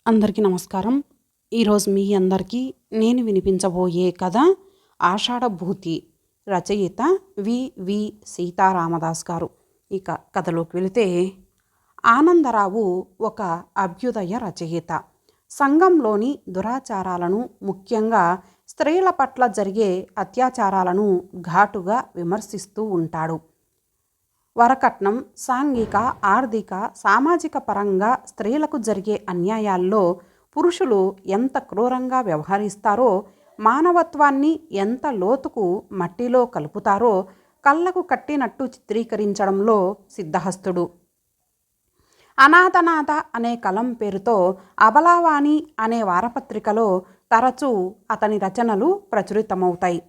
అందరికీ నమస్కారం. ఈరోజు మీ అందరికీ నేను వినిపించబోయే కథ ఆషాఢభూతి. రచయిత వి సీతారామదాస్ గారు. ఇక కథలోకి వెళితే, ఆనందరావు ఒక అభ్యుదయ రచయిత. సంఘంలోని దురాచారాలను, ముఖ్యంగా స్త్రీల పట్ల జరిగే అత్యాచారాలను ఘాటుగా విమర్శిస్తూ ఉంటాడు. వరకట్నం, సాంఘిక, ఆర్థిక, సామాజిక పరంగా స్త్రీలకు జరిగే అన్యాయాల్లో పురుషులు ఎంత క్రూరంగా వ్యవహరిస్తారో, మానవత్వాన్ని ఎంత లోతుకు మట్టిలో కలుపుతారో కళ్ళకు కట్టినట్టు చిత్రీకరించడంలో సిద్ధహస్తుడు. అనాథనాథ అనే కలం పేరుతో అబలావాణి అనే వారపత్రికలో తరచూ అతని రచనలు ప్రచురితమవుతాయి.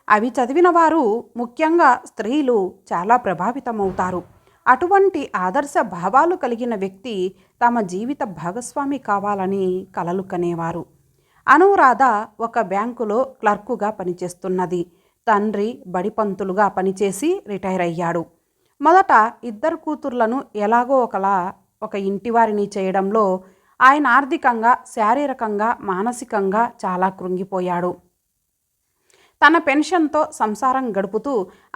అవి చదివిన వారు, ముఖ్యంగా స్త్రీలు, చాలా ప్రభావితమవుతారు. అటువంటి ఆదర్శ భావాలు కలిగిన వ్యక్తి తమ జీవిత భాగస్వామి కావాలని కలలు కనేవారు. అనురాధ ఒక బ్యాంకులో క్లర్కుగా పనిచేస్తున్నది. తండ్రి బడిపంతులుగా పనిచేసి రిటైర్ అయ్యాడు. మొదట ఇద్దరు కూతుర్లను ఎలాగో ఒక ఇంటివారిని చేయడంలో ఆయన ఆర్థికంగా, శారీరకంగా, మానసికంగా చాలా కృంగిపోయాడు. తన పెన్షన్తో సంసారం గడుపుతూ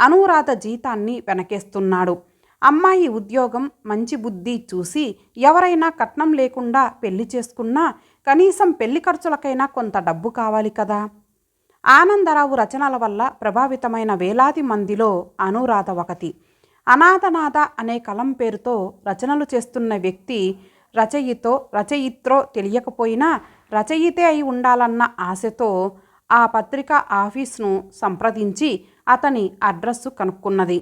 అనురాధ జీతాన్ని వెనకేస్తున్నాడు. అమ్మాయి ఉద్యోగం, మంచి బుద్ధి చూసి ఎవరైనా కట్నం లేకుండా పెళ్లి చేసుకున్నా కనీసం పెళ్లి ఖర్చులకైనా కొంత డబ్బు కావాలి కదా. ఆనందరావు రచనల వల్ల ప్రభావితమైన వేలాది మందిలో అనురాధ ఒకటి. అనాథనాథ అనే కలం పేరుతో రచనలు చేస్తున్న వ్యక్తి రచయిత్రో తెలియకపోయినా రచయితే అయి ఉండాలన్న ఆశతో ఆ పత్రిక ఆఫీస్ను సంప్రదించి అతని అడ్రస్సు కనుక్కున్నది.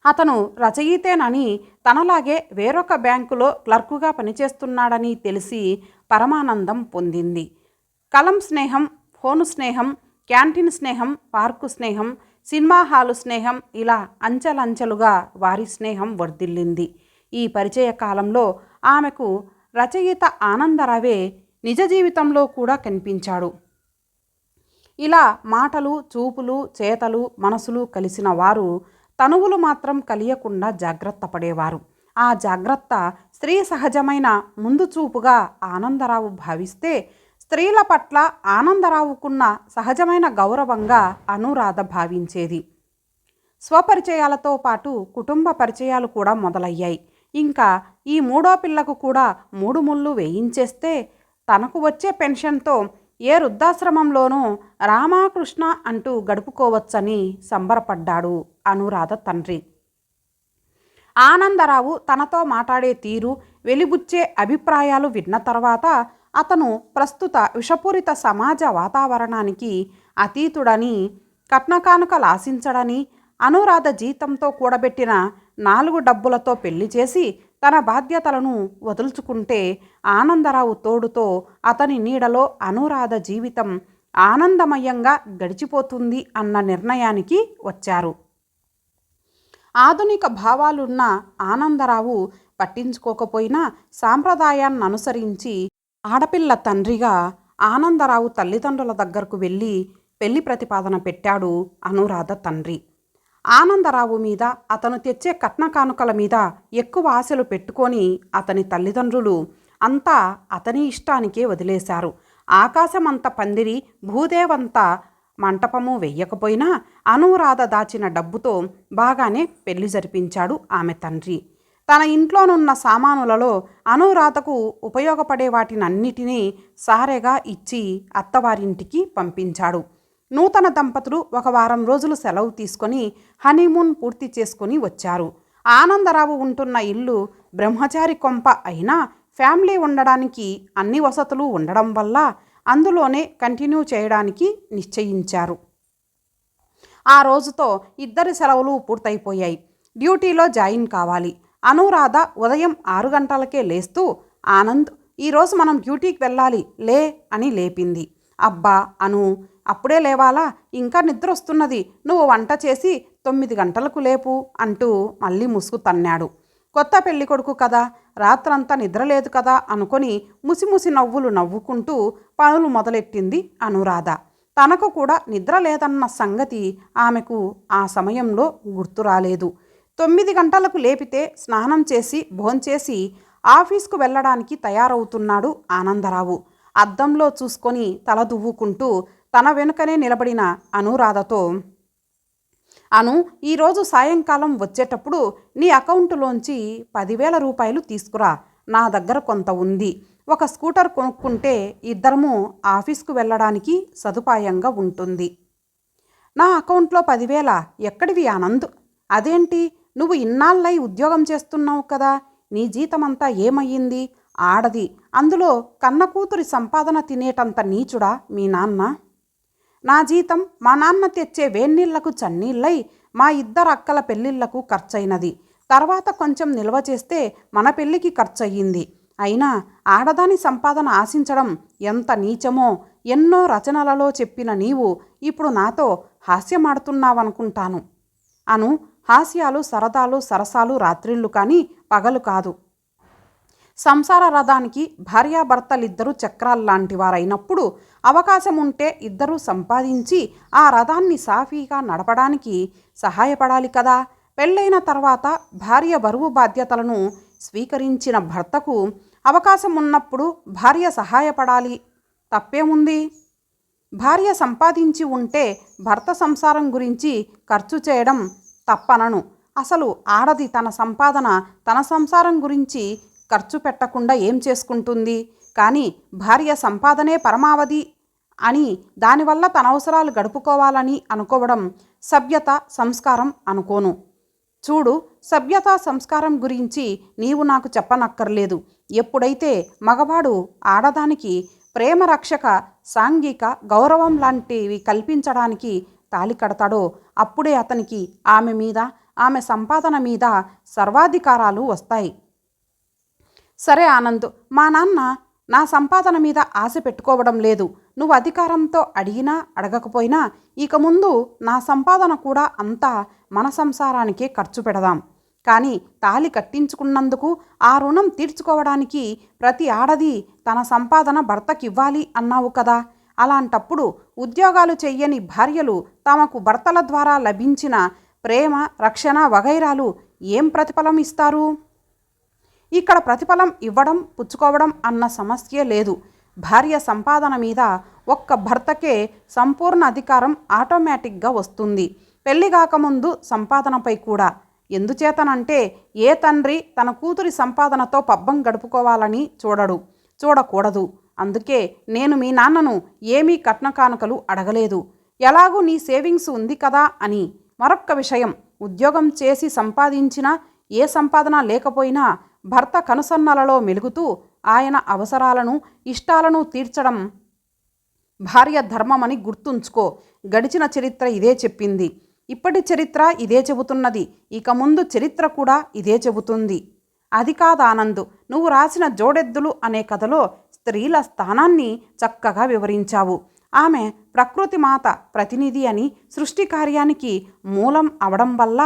అతను రచయితేనని, తనలాగే వేరొక బ్యాంకులో క్లర్కుగా పనిచేస్తున్నాడని తెలిసి పరమానందం పొందింది. కలం స్నేహం, ఫోను స్నేహం, క్యాంటీన్ స్నేహం, పార్కు స్నేహం, సినిమా హాలు స్నేహం, ఇలా అంచెలంచెలుగా వారి స్నేహం వర్ధిల్లింది. ఈ పరిచయ కాలంలో ఆమెకు రచయిత ఆనందరావే నిజ జీవితంలో కూడా కనిపించాడు. ఇలా మాటలు, చూపులు, చేతలు, మనసులు కలిసిన వారు తనువులు మాత్రం కలియకుండా జాగ్రత్త పడేవారు. ఆ జాగ్రత్త స్త్రీ సహజమైన ముందు చూపుగా ఆనందరావు భావిస్తే, స్త్రీల పట్ల ఆనందరావుకున్న సహజమైన గౌరవంగా అనురాధ భావించేది. స్వపరిచయాలతో పాటు కుటుంబ పరిచయాలు కూడా మొదలయ్యాయి. ఇంకా ఈ మూడో పిల్లకు కూడా 3 ముళ్ళు వేయించేస్తే తనకు వచ్చే పెన్షన్తో ఏ వృద్ధాశ్రమంలోనూ రామకృష్ణ అంటూ గడుపుకోవచ్చని సంబరపడ్డాడు అనురాధ తండ్రి. ఆనందరావు తనతో మాట్లాడే తీరు, వెలిబుచ్చే అభిప్రాయాలు విన్న తర్వాత అతను ప్రస్తుత విషపూరిత సమాజ వాతావరణానికి అతీతుడని, కట్నకానుకలు ఆశించడని, అనురాధ జీతంతో కూడబెట్టిన 4 డబ్బులతో పెళ్లి చేసి తన బాధ్యతలను వదులుచుకుంటే ఆనందరావు తోడుతో అతని నీడలో అనురాధ జీవితం ఆనందమయంగా గడిచిపోతుంది అన్న నిర్ణయానికి వచ్చారు. ఆధునిక భావాలున్న ఆనందరావు పట్టించుకోకపోయినా సాంప్రదాయాన్ని అనుసరించి ఆడపిల్ల తండ్రిగా ఆనందరావు తల్లిదండ్రుల దగ్గరకు వెళ్ళి పెళ్లి ప్రతిపాదన పెట్టాడు అనురాధ తండ్రి. ఆనందరావు మీద, అతను తెచ్చే కట్న కానుకల మీద ఎక్కువ ఆశలు పెట్టుకొని అతని తల్లిదండ్రులు అంతా అతని ఇష్టానికే వదిలేశారు. ఆకాశమంత పందిరి, భూదేవంత మంటపము వెయ్యకపోయినా అనురాధ దాచిన డబ్బుతో బాగానే పెళ్లి జరిపించాడు ఆమె తండ్రి. తన ఇంట్లోనున్న సామానులలో అనురాధకు ఉపయోగపడే వాటినన్నిటినీ సారెగా ఇచ్చి అత్తవారింటికి పంపించాడు. నూతన దంపతులు 1 వారం రోజులు సెలవు తీసుకొని హనీమూన్ పూర్తి చేసుకుని వచ్చారు. ఆనందరావు ఉంటున్న ఇల్లు బ్రహ్మచారి కొంప అయినా ఫ్యామిలీ ఉండడానికి అన్ని వసతులు ఉండడం వల్ల అందులోనే కంటిన్యూ చేయడానికి నిశ్చయించారు. ఆ రోజుతో ఇద్దరి సెలవులు పూర్తయిపోయాయి. డ్యూటీలో జాయిన్ కావాలి. అనురాధ ఉదయం 6 గంటలకే లేస్తూ, ఆనంద్, ఈరోజు మనం డ్యూటీకి వెళ్ళాలి లే అని లేపింది. అబ్బా అను, అప్పుడే లేవాలా? ఇంకా నిద్ర వస్తున్నది. నువ్వు వంట చేసి 9 గంటలకు లేపు అంటూ మళ్ళీ ముసుగు తన్నాడు. కొత్త పెళ్లి కొడుకు కదా, రాత్రంతా నిద్రలేదు కదా అనుకొని ముసిముసి నవ్వులు నవ్వుకుంటూ పనులు మొదలెట్టింది అనురాధ. తనకు కూడా నిద్ర లేదన్న సంగతి ఆమెకు ఆ సమయంలో గుర్తు రాలేదు. 9 గంటలకు లేపితే స్నానం చేసి భోంచేసి ఆఫీస్కు వెళ్ళడానికి తయారవుతున్నాడు ఆనందరావు. అద్దంలో చూసుకొని తల దువ్వుకుంటూ తన వెనుకనే నిలబడిన అనురాధతో, అను, ఈరోజు సాయంకాలం వచ్చేటప్పుడు నీ అకౌంటులోంచి 10,000 రూపాయలు తీసుకురా. నా దగ్గర కొంత ఉంది. ఒక స్కూటర్ కొనుక్కుంటే ఇద్దరము ఆఫీస్కు వెళ్ళడానికి సదుపాయంగా ఉంటుంది. నా అకౌంట్లో 10,000 ఎక్కడివి ఆనంద్? అదేంటి, నువ్వు ఇన్నాళ్ళై ఉద్యోగం చేస్తున్నావు కదా, నీ జీతమంతా ఏమయ్యింది? ఆడది, అందులో కన్న కూతురి సంపాదన తినేటంత నీచుడా మీ నాన్న? నా జీతం మా నాన్న తెచ్చే వేన్నీళ్లకు చన్నీళ్ళై మా ఇద్దరు అక్కల పెళ్ళిళ్లకు ఖర్చయినది. తర్వాత కొంచెం నిల్వ చేస్తే మన పెళ్ళికి ఖర్చయ్యింది. అయినా ఆడదాని సంపాదన ఆశించడం ఎంత నీచమో ఎన్నో రచనలలో చెప్పిన నీవు ఇప్పుడు నాతో హాస్యమాడుతున్నావనుకుంటాను. అను, హాస్యాలు, సరదాలు, సరసాలు రాత్రిళ్ళు కానీ పగలు కాదు. సంసార రథానికి భార్యాభర్తలిద్దరూ చక్రాల్లాంటి వారైనప్పుడు అవకాశం ఉంటే ఇద్దరూ సంపాదించి ఆ రథాన్ని సాఫీగా నడపడానికి సహాయపడాలి కదా. పెళ్ళైన తర్వాత భార్య బరువు బాధ్యతలను స్వీకరించిన భర్తకు అవకాశం ఉన్నప్పుడు భార్య సహాయపడాలి. తప్పేముంది? భార్య సంపాదించి ఉంటే భర్త సంసారం గురించి ఖర్చు చేయడం తప్పనను. అసలు ఆడది తన సంపాదన తన సంసారం గురించి ఖర్చు పెట్టకుండా ఏం చేసుకుంటుంది? కానీ భార్య సంపాదనే పరమావధి అని, దానివల్ల తన అవసరాలు గడుపుకోవాలని అనుకోవడం సభ్యత, సంస్కారం అనుకోను. చూడు, సభ్యత, సంస్కారం గురించి నీవు నాకు చెప్పనక్కర్లేదు. ఎప్పుడైతే మగవాడు ఆడదానికి ప్రేమ, రక్షక, సాంఘిక గౌరవం లాంటివి కల్పించడానికి తాళి కడతాడో అప్పుడే అతనికి ఆమె మీద, ఆమె సంపాదన మీద సర్వాధికారాలు వస్తాయి. సరే ఆనంద్, మా నాన్న నా సంపాదన మీద ఆశ పెట్టుకోవడం లేదు. నువ్వు అధికారంతో అడిగినా అడగకపోయినా ఇక ముందు నా సంపాదన కూడా అంతా మన సంసారానికే ఖర్చు పెడదాం. కానీ తాళి కట్టించుకున్నందుకు ఆ రుణం తీర్చుకోవడానికి ప్రతి ఆడది తన సంపాదన భర్తకివ్వాలి అన్నావు కదా. అలాంటప్పుడు ఉద్యోగాలు చెయ్యని భార్యలు తమకు భర్తల ద్వారా లభించిన ప్రేమ, రక్షణ వగైరాలు ఏం ప్రతిఫలం ఇస్తారు? ఇక్కడ ప్రతిఫలం ఇవ్వడం, పుచ్చుకోవడం అన్న సమస్యే లేదు. భార్య సంపాదన మీద ఒక్క భర్తకే సంపూర్ణ అధికారం ఆటోమేటిక్గా వస్తుంది. పెళ్లి కాకముందు సంపాదనపై కూడా. ఎందుచేతనంటే ఏ తండ్రి తన కూతురి సంపాదనతో పబ్బం గడుపుకోవాలని చూడకూడదు. అందుకే నేను మీ నాన్నను ఏమీ కట్న కానుకలు అడగలేదు. ఎలాగూ నీ సేవింగ్స్ ఉంది కదా అని. మరొక్క విషయం, ఉద్యోగం చేసి సంపాదించినా ఏ సంపాదన లేకపోయినా భర్త కనుసన్నలలో మెలుగుతూ ఆయన అవసరాలను, ఇష్టాలను తీర్చడం భార్య ధర్మమని గుర్తుంచుకో. గడిచిన చరిత్ర ఇదే చెప్పింది. ఇప్పటి చరిత్ర ఇదే చెబుతున్నది. ఇక ముందు చరిత్ర కూడా ఇదే చెబుతుంది. అది కాదు ఆనంద్, నువ్వు రాసిన జోడెద్దులు అనే కథలో స్త్రీల స్థానాన్ని చక్కగా వివరించావు. ఆమె ప్రకృతి మాత ప్రతినిధి అని, సృష్టి కార్యానికి మూలం అవడం వల్ల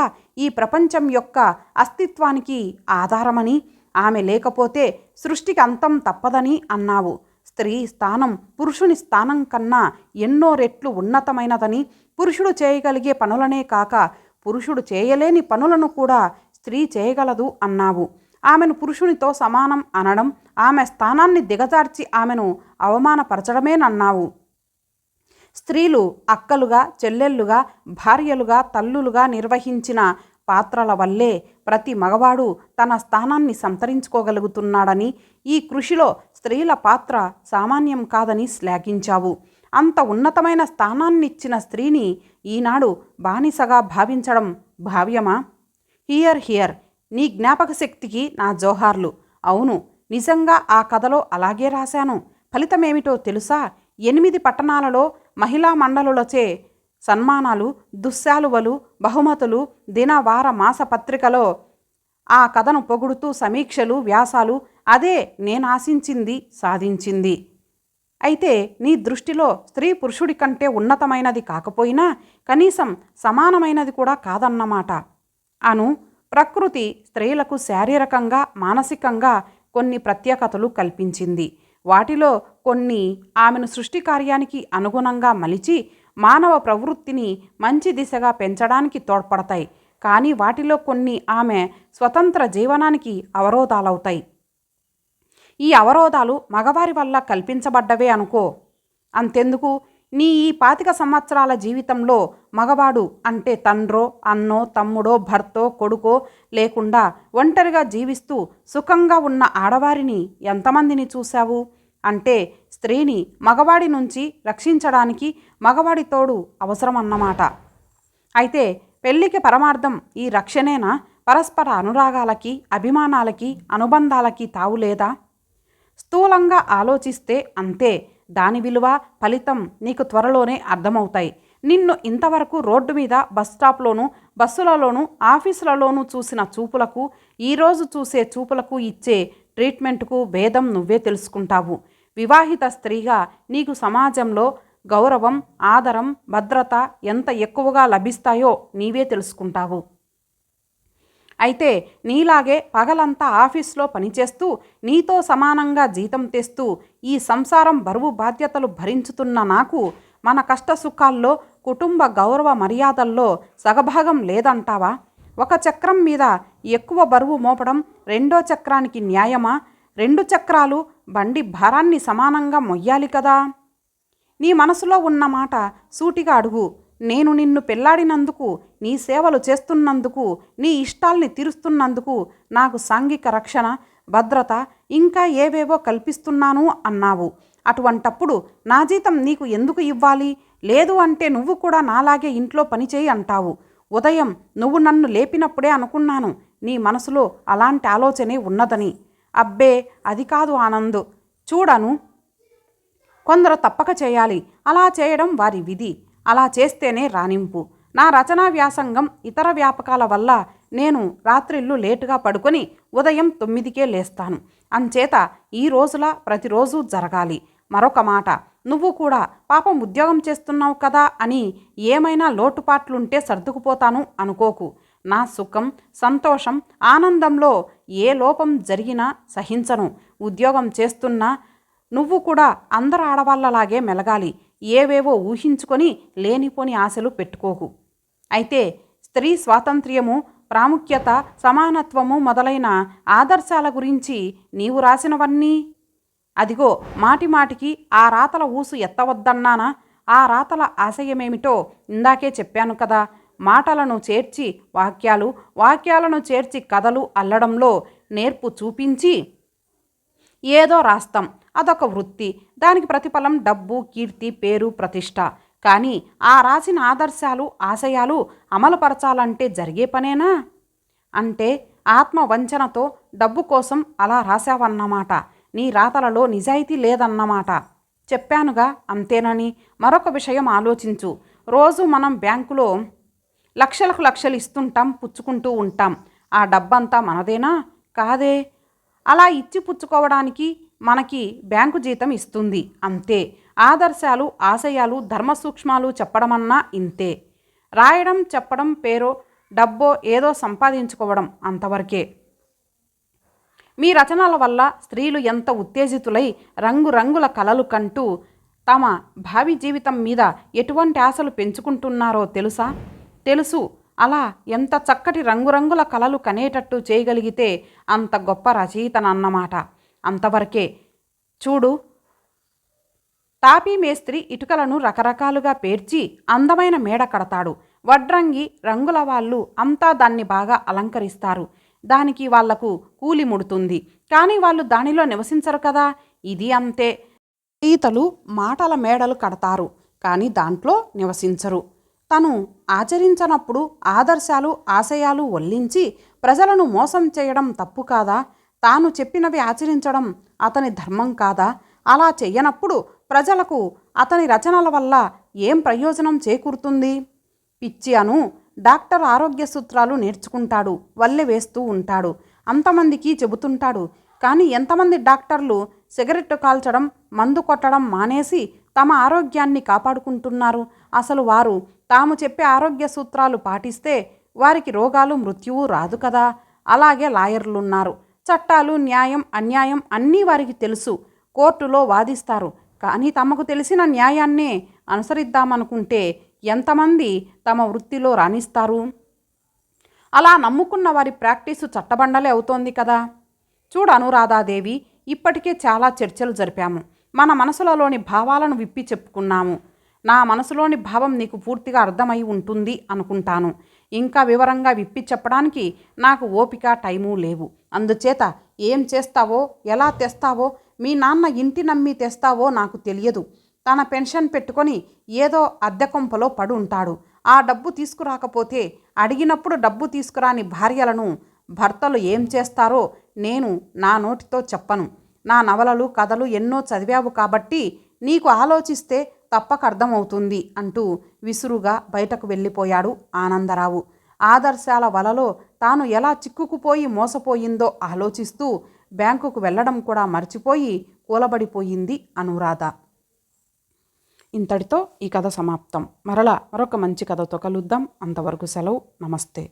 ఈ ప్రపంచం యొక్క అస్తిత్వానికి ఆధారమని, ఆమె లేకపోతే సృష్టికి అంతం తప్పదని అన్నావు. స్త్రీ స్థానం పురుషుని స్థానం కన్నా ఎన్నో రెట్లు ఉన్నతమైనదని, పురుషుడు చేయగలిగే పనులనే కాక పురుషుడు చేయలేని పనులను కూడా స్త్రీ చేయగలదు అన్నావు. ఆమెను పురుషునితో సమానం అనడం, ఆమె స్థానాన్ని దిగజార్చి ఆమెను అవమానపరచడమేనన్నావు. స్త్రీలు అక్కలుగా, చెల్లెళ్ళుగా, భార్యలుగా, తల్లులుగా నిర్వహించిన పాత్రల వల్లే ప్రతి మగవాడు తన స్థానాన్ని సంతరించుకోగలుగుతున్నాడని, ఈ కృషిలో స్త్రీల పాత్ర సామాన్యం కాదని శ్లాఘించావు. అంత ఉన్నతమైన స్థానాన్నిచ్చిన స్త్రీని ఈనాడు బానిసగా భావించడం భావ్యమా? హియర్ నీ జ్ఞాపక శక్తికి నా జోహార్లు. అవును, నిజంగా ఆ కథలో అలాగే రాశాను. ఫలితమేమిటో తెలుసా? 8 పట్టణాలలో మహిళా మండలులచే సన్మానాలు, దుశ్శాలువలు, బహుమతులు, దిన వార మాస పత్రికలో ఆ కథను పొగుడుతూ సమీక్షలు, వ్యాసాలు. అదే నేనాశించింది, సాధించింది. అయితే నీ దృష్టిలో స్త్రీ పురుషుడి కంటే ఉన్నతమైనది కాకపోయినా కనీసం సమానమైనది కూడా కాదన్నమాట. అను, ప్రకృతి స్త్రీలకు శారీరకంగా, మానసికంగా కొన్ని ప్రత్యేకతలు కల్పించింది. వాటిలో కొన్ని ఆమెను సృష్టి కార్యానికి అనుగుణంగా మలిచి మానవ ప్రవృత్తిని మంచి దిశగా పెంచడానికి తోడ్పడతాయి. కానీ వాటిలో కొన్ని ఆమె స్వతంత్ర జీవనానికి అవరోధాలవుతాయి. ఈ అవరోధాలు మగవారి వల్ల కల్పించబడ్డవే అనుకో. అంతెందుకు, నీ ఈ 25 సంవత్సరాల జీవితంలో మగవాడు అంటే తండ్రో, అన్నో, తమ్ముడో, భర్తో, కొడుకో లేకుండా ఒంటరిగా జీవిస్తూ సుఖంగా ఉన్న ఆడవారిని ఎంతమందిని చూశావు? అంటే స్త్రీని మగవాడి నుంచి రక్షించడానికి మగవాడి తోడు అవసరమన్నమాట. అయితే పెళ్ళికి పరమార్థం ఈ రక్షణేనా? పరస్పర అనురాగాలకి, అభిమానాలకి, అనుబంధాలకి తావులేదా? స్థూలంగా ఆలోచిస్తే అంతే. దాని విలువ, ఫలితం నీకు త్వరలోనే అర్థమవుతాయి. నిన్ను ఇంతవరకు రోడ్డు మీద, బస్టాప్లోనూ, బస్సులలోనూ, ఆఫీసులలోనూ చూసిన చూపులకు, ఈరోజు చూసే చూపులకు ఇచ్చే ట్రీట్మెంట్కు భేదం నువ్వే తెలుసుకుంటావు. వివాహిత స్త్రీగా నీకు సమాజంలో గౌరవం, ఆదరం, భద్రత ఎంత ఎక్కువగా లభిస్తాయో నీవే తెలుసుకుంటావు. అయితే నీలాగే పగలంతా ఆఫీస్లో పనిచేస్తూ, నీతో సమానంగా జీతం తెస్తూ, ఈ సంసారం బరువు బాధ్యతలు భరించుతున్న నాకు మన కష్టసుఖాల్లో, కుటుంబ గౌరవ మర్యాదల్లో సగభాగం లేదంటావా? ఒక చక్రం మీద ఎక్కువ బరువు మోపడం రెండో చక్రానికి న్యాయమా? 2 చక్రాలు బండి భారాన్ని సమానంగా మొయ్యాలి కదా. నీ మనసులో ఉన్న మాట సూటిగా అడుగు. నేను నిన్ను పెళ్లాడినందుకు, నీ సేవలు చేస్తున్నందుకు, నీ ఇష్టాల్ని తీరుస్తున్నందుకు నాకు సాంఘిక రక్షణ, భద్రత ఇంకా ఏవేవో కల్పిస్తున్నాను అన్నావు. అటువంటప్పుడు నా జీతం నీకు ఎందుకు ఇవ్వాలి? లేదు అంటే నువ్వు కూడా నాలాగే ఇంట్లో పనిచేయి అంటావు. ఉదయం నువ్వు నన్ను లేపినప్పుడే అనుకున్నాను నీ మనసులో అలాంటి ఆలోచనే ఉన్నదని. అబ్బే, అది కాదు ఆనంద్. చూడను, కొందరు తప్పక చేయాలి. అలా చేయడం వారి విధి. అలా చేస్తేనే రాణింపు. నా రచనా వ్యాసంగం, ఇతర వ్యాపకాల వల్ల నేను రాత్రిళ్ళు లేటుగా పడుకొని ఉదయం 9కే లేస్తాను. అంచేత ఈ రోజులా ప్రతిరోజు జరగాలి. మరొక మాట, నువ్వు కూడా పాపం ఉద్యోగం చేస్తున్నావు కదా అని ఏమైనా లోటుపాట్లుంటే సర్దుకుపోతాను అనుకోకు. నా సుఖం, సంతోషం, ఆనందంలో ఏ లోపం జరిగినా సహించను. ఉద్యోగం చేస్తున్నా నువ్వు కూడా అందరు ఆడవాళ్ళలాగే మెలగాలి. ఏవేవో ఊహించుకొని లేనిపోని ఆశలు పెట్టుకోకు. అయితే స్త్రీ స్వాతంత్ర్యము, ప్రాముఖ్యత, సమానత్వము మొదలైన ఆదర్శాల గురించి నీవు రాసినవన్నీ అదిగో మాటిమాటికి ఆ రాతల ఊసు ఎత్తవద్దన్నానా? ఆ రాతల ఆశయమేమిటో ఇందాకే చెప్పాను కదా. మాటలను చేర్చి వాక్యాలు, వాక్యాలను చేర్చి కథలు అల్లడంలో నేర్పు చూపించి ఏదో రాస్తాం. అదొక వృత్తి. దానికి ప్రతిఫలం డబ్బు, కీర్తి, పేరు, ప్రతిష్ట. కానీ ఆ రాసిన ఆదర్శాలు, ఆశయాలు అమలుపరచాలంటే జరిగే పనేనా? అంటే ఆత్మవంచనతో డబ్బు కోసం అలా రాశావన్నమాట. నీ రాతలలో నిజాయితీ లేదన్నమాట. చెప్పానుగా అంతేనని. మరొక విషయం ఆలోచించు. రోజు మనం బ్యాంకులో లక్షలకు లక్షలు ఇస్తుంటాం, పుచ్చుకుంటూ ఉంటాం. ఆ డబ్బంతా మనదేనా? కాదే. అలా ఇచ్చి పుచ్చుకోవడానికి మనకి బ్యాంకు జీతం ఇస్తుంది, అంతే. ఆదర్శాలు, ఆశయాలు, ధర్మసూక్ష్మాలు చెప్పడమన్నా ఇంతే. రాయడం, చెప్పడం, పేరో డబ్బో ఏదో సంపాదించుకోవడం అంతవరకే. మీ రచనల వల్ల స్త్రీలు ఎంత ఉత్తేజితులై రంగురంగుల కలలు కంటూ తమ భావి జీవితం మీద ఎటువంటి ఆశలు పెంచుకుంటున్నారో తెలుసా? తెలుసు. అలా ఎంత చక్కటి రంగురంగుల కలలు కనేటట్టు చేయగలిగితే అంత గొప్ప రచయితనన్నమాట. అంతవరకే. చూడు, తాపీ మేస్త్రి ఇటుకలను రకరకాలుగా పేర్చి అందమైన మేడ కడతాడు. వడ్రంగి, రంగుల వాళ్ళు అంతా దాన్ని బాగా అలంకరిస్తారు. దానికి వాళ్లకు కూలి ముడుతుంది. కానీ వాళ్ళు దానిలో నివసించరు కదా. ఇది అంతే. ఈతలు మాటల మేడలు కడతారు, కానీ దాంట్లో నివసించరు. తను ఆచరించనప్పుడు ఆదర్శాలు, ఆశయాలు వల్లించి ప్రజలను మోసం చేయడం తప్పు కాదా? తాను చెప్పినవి ఆచరించడం అతని ధర్మం కాదా? అలా చెయ్యనప్పుడు ప్రజలకు అతని రచనల వల్ల ఏం ప్రయోజనం చేకూరుతుంది? పిచ్చి అను. డాక్టర్ ఆరోగ్య సూత్రాలు నేర్చుకుంటాడు, వల్లె వేస్తూ ఉంటాడు, అంతమందికి చెబుతుంటాడు. కానీ ఎంతమంది డాక్టర్లు సిగరెట్టు కాల్చడం, మందు కొట్టడం మానేసి తమ ఆరోగ్యాన్ని కాపాడుకుంటున్నారు? అసలు వారు తాము చెప్పే ఆరోగ్య సూత్రాలు పాటిస్తే వారికి రోగాలు, మృత్యువు రాదు కదా. అలాగే లాయర్లున్నారు. చట్టాలు, న్యాయం, అన్యాయం అన్నీ వారికి తెలుసు. కోర్టులో వాదిస్తారు. కానీ తమకు తెలిసిన న్యాయాన్నే అనుసరిద్దామనుకుంటే ఎంతమంది తమ వృత్తిలో రాణిస్తారు? అలా నమ్ముకున్న వారి ప్రాక్టీసు చట్టబండలే అవుతోంది కదా. చూడు అనురాధాదేవి, ఇప్పటికే చాలా చర్చలు జరిపాము. మన మనసులలోని భావాలను విప్పి చెప్పుకున్నాము. నా మనసులోని భావం నీకు పూర్తిగా అర్థమై ఉంటుంది అనుకుంటాను. ఇంకా వివరంగా విప్పి చెప్పడానికి నాకు ఓపిక, టైము లేవు. అందుచేత ఏం చేస్తావో, ఎలా తెస్తావో, మీ నాన్న ఇంటి నమ్మి తెస్తావో నాకు తెలియదు. తన పెన్షన్ పెట్టుకొని ఏదో అద్దె కొంపలో పడి ఉంటాడు. ఆ డబ్బు తీసుకురాకపోతే అడిగినప్పుడు డబ్బు తీసుకురాని భార్యలను భర్తలు ఏం చేస్తారో నేను నా నోటితో చెప్పను. నా నవలలు, కథలు ఎన్నో చదివావు కాబట్టి నీకు ఆలోచిస్తే తప్పక అర్థమవుతుంది అంటూ విసురుగా బయటకు వెళ్ళిపోయాడు ఆనందరావు. ఆదర్శాల వలలో తాను ఎలా చిక్కుకుపోయి మోసపోయిందో ఆలోచిస్తూ బ్యాంకుకు వెళ్ళడం కూడా మర్చిపోయి కూలబడిపోయింది అనురాధ. ఇంతటితో ఈ కథ సమాప్తం. మరలా మరొక మంచి కథతో కలుద్దాం. అంతవరకు సెలవు. నమస్తే.